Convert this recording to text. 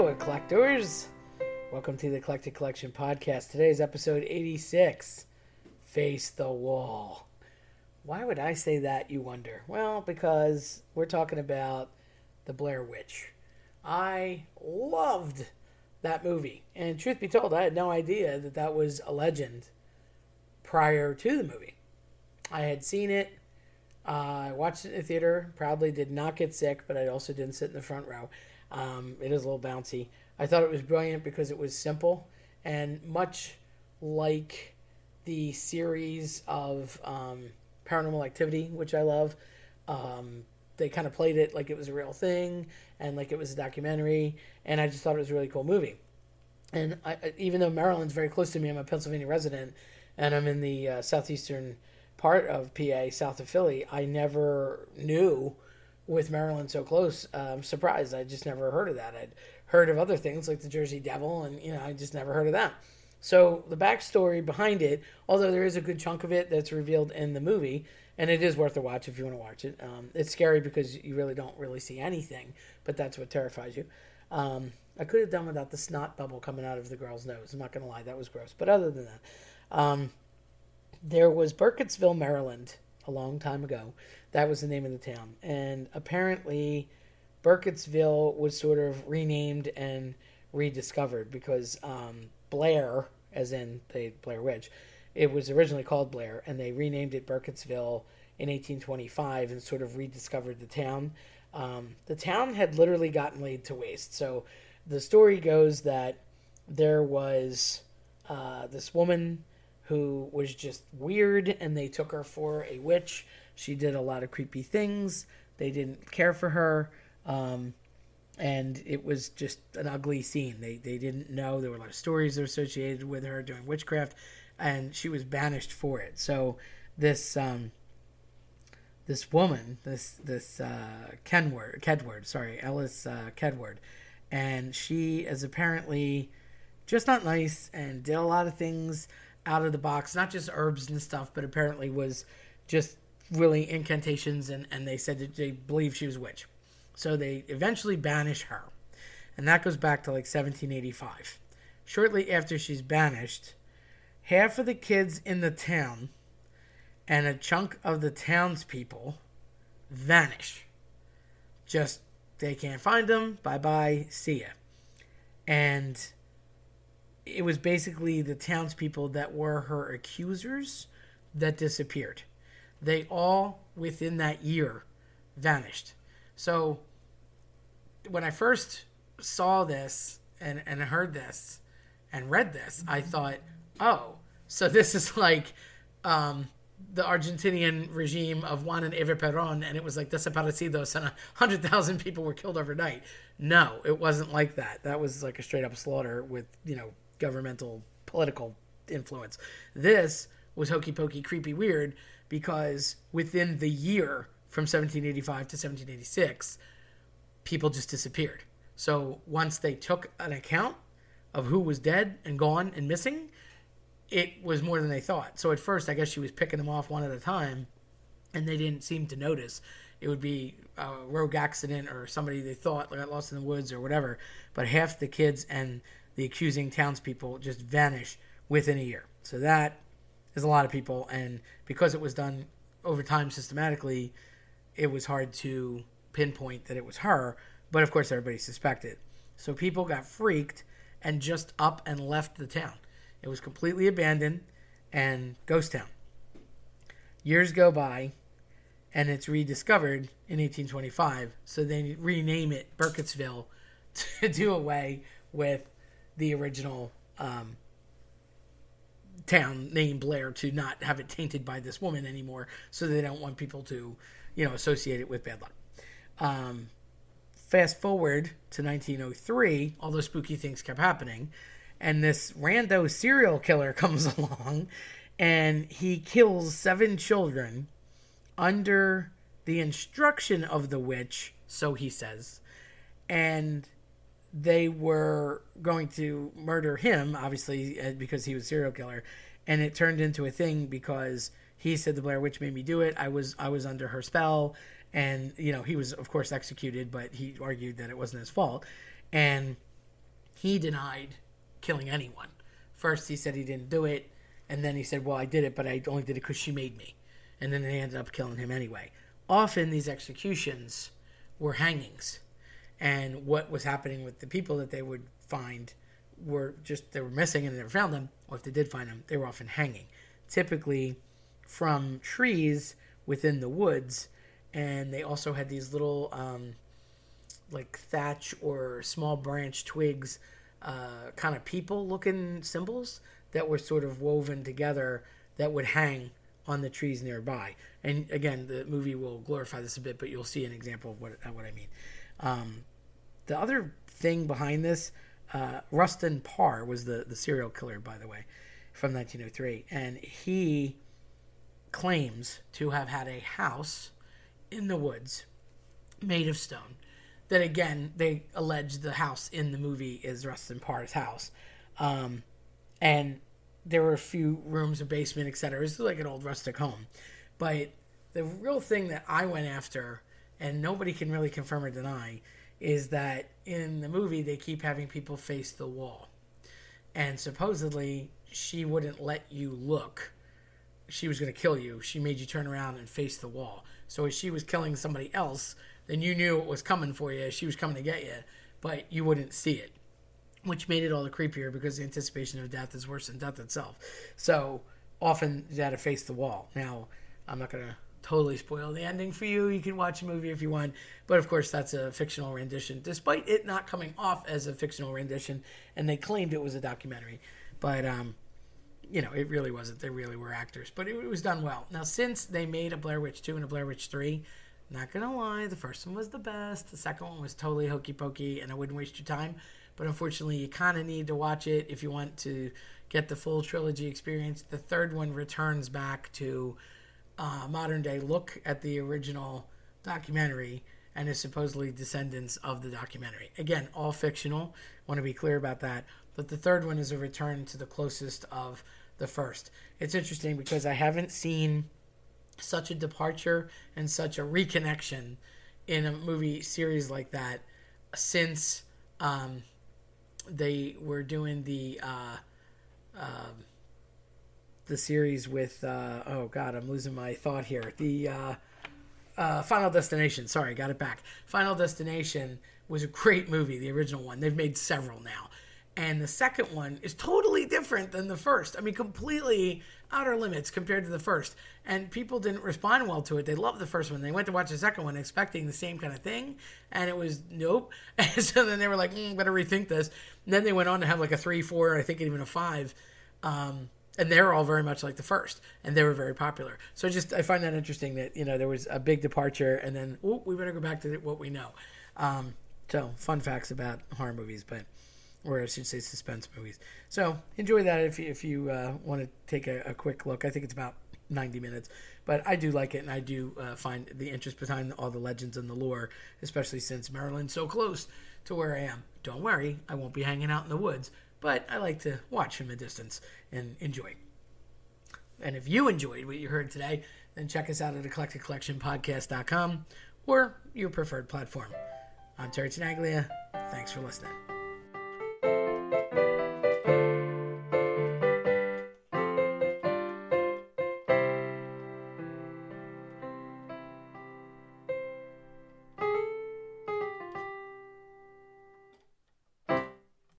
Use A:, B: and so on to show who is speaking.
A: Hello, collectors. Welcome to the Eclectic Collection Podcast. Today is episode 86, Face the Wall. Why would I say that, you wonder? Well, because we're talking about the Blair Witch. I loved that movie. And truth be told, I had no idea that that was a legend prior to the movie. I had seen it. I watched it in the theater. Proudly did not get sick, but I also didn't sit in the front row. It is a little bouncy. I thought it was brilliant because it was simple, and much like the series of Paranormal Activity, which I love, they kind of played it like it was a real thing and like it was a documentary, and I just thought it was a really cool movie. And even though Maryland's very close to me, I'm a Pennsylvania resident, and I'm in the southeastern part of PA, south of Philly, I never knew, with Maryland so close, I'm surprised. I just never heard of that. I'd heard of other things like the Jersey Devil, and I just never heard of that. So the backstory behind it, although there is a good chunk of it that's revealed in the movie, and it is worth a watch if you want to watch it. It's scary because you really don't really see anything, but that's what terrifies you. I could have done without the snot bubble coming out of the girl's nose. I'm not going to lie, that was gross. But other than that, there was Burkittsville, Maryland, a long time ago. That was the name of the town. And apparently Burkittsville was sort of renamed and rediscovered because Blair, as in the Blair Witch, it was originally called Blair, and they renamed it Burkittsville in 1825 and sort of rediscovered the town. The town had literally gotten laid to waste. So the story goes that there was this woman who was just weird, and they took her for a witch. She did a lot of creepy things. They didn't care for her, and it was just an ugly scene. They didn't know. There were a lot of stories that were associated with her doing witchcraft, and she was banished for it. So this woman, this Ellis Kedward, and she is apparently just not nice and did a lot of things out of the box, not just herbs and stuff, but apparently was just really incantations, and they said that they believed she was a witch. So they eventually banish her. And that goes back to like 1785. Shortly after she's banished, half of the kids in the town and a chunk of the townspeople vanish. Just, they can't find them. Bye-bye. See ya. And it was basically the townspeople that were her accusers that disappeared. They all, within that year, vanished. So when I first saw this and heard this and read this, I thought, oh, so this is like the Argentinian regime of Juan and Eva Perón, and it was like desaparecidos, and 100,000 people were killed overnight. No, it wasn't like that. That was like a straight up slaughter with, governmental political influence. This was hokey pokey, creepy, weird, because within the year from 1785 to 1786, people just disappeared. So once they took an account of who was dead and gone and missing, it was more than they thought. So at first, I guess she was picking them off one at a time, and they didn't seem to notice. It would be a rogue accident or somebody they thought got lost in the woods or whatever. But half the kids and the accusing townspeople just vanish within a year. So that is a lot of people, and because it was done over time systematically, it was hard to pinpoint that it was her, but of course everybody suspected. So people got freaked and just up and left the town. It was completely abandoned and ghost town. Years go by, and it's rediscovered in 1825, so they rename it Burkittsville to do away with the original town name Blair, to not have it tainted by this woman anymore, so they don't want people to, associate it with bad luck. Fast forward to 1903, all those spooky things kept happening, and this rando serial killer comes along, and he kills 7 children under the instruction of the witch, so he says, and they were going to murder him, obviously, because he was a serial killer. And it turned into a thing because he said the Blair Witch made me do it. I was under her spell. And, he was, of course, executed, but he argued that it wasn't his fault. And he denied killing anyone. First, he said he didn't do it, and then he said, well, I did it, but I only did it because she made me. And then they ended up killing him anyway. Often, these executions were hangings. And what was happening with the people that they would find they were missing and they never found them, or if they did find them, they were often hanging. Typically from trees within the woods, and they also had these little like thatch or small branch twigs, kind of people-looking symbols that were sort of woven together that would hang on the trees nearby. And again, the movie will glorify this a bit, but you'll see an example of what I mean. The other thing behind this, Rustin Parr was the serial killer, by the way, from 1903. And he claims to have had a house in the woods made of stone. That, again, they allege the house in the movie is Rustin Parr's house. And there were a few rooms, a basement, etc. It was like an old rustic home. But the real thing that I went after, and nobody can really confirm or deny, is that in the movie they keep having people face the wall. And supposedly she wouldn't let you look. She was going to kill you. She made you turn around and face the wall. So as she was killing somebody else, then you knew it was coming for you. She was coming to get you, but you wouldn't see it, which made it all the creepier because the anticipation of death is worse than death itself. So often you had to face the wall. Now, I'm not going to totally spoil the ending for you. You can watch the movie if you want. But of course, that's a fictional rendition, despite it not coming off as a fictional rendition. And they claimed it was a documentary. But, it really wasn't. They really were actors. But it was done well. Now, since they made a Blair Witch 2 and a Blair Witch 3, not going to lie, the first one was the best. The second one was totally hokey pokey, and I wouldn't waste your time. But unfortunately, you kind of need to watch it if you want to get the full trilogy experience. The third one returns back to modern day look at the original documentary and is supposedly descendants of the documentary. Again, all fictional. Want to be clear about that. But the third one is a return to the closest of the first. It's interesting because I haven't seen such a departure and such a reconnection in a movie series like that since they were doing the series with I'm losing my thought here. The Final Destination. Sorry, got it back. Final Destination was a great movie, the original one. They've made several now. And the second one is totally different than the first. I mean, completely outer limits compared to the first. And people didn't respond well to it. They loved the first one. They went to watch the second one expecting the same kind of thing. And it was nope. And so then they were like, better rethink this. And then they went on to have like a 3, 4, I think even a 5. And they're all very much like the first. And they were very popular. So I find that interesting that, there was a big departure. And then, we better go back to what we know. So fun facts about horror movies, or I should say suspense movies. So enjoy that if you want to take a quick look. I think it's about 90 minutes. But I do like it, and I do find the interest behind all the legends and the lore, especially since Maryland's so close to where I am. Don't worry, I won't be hanging out in the woods, but I like to watch from a distance and enjoy. And if you enjoyed what you heard today, then check us out at eclecticcollectionpodcast.com or your preferred platform. I'm Terry Tenaglia. Thanks for listening.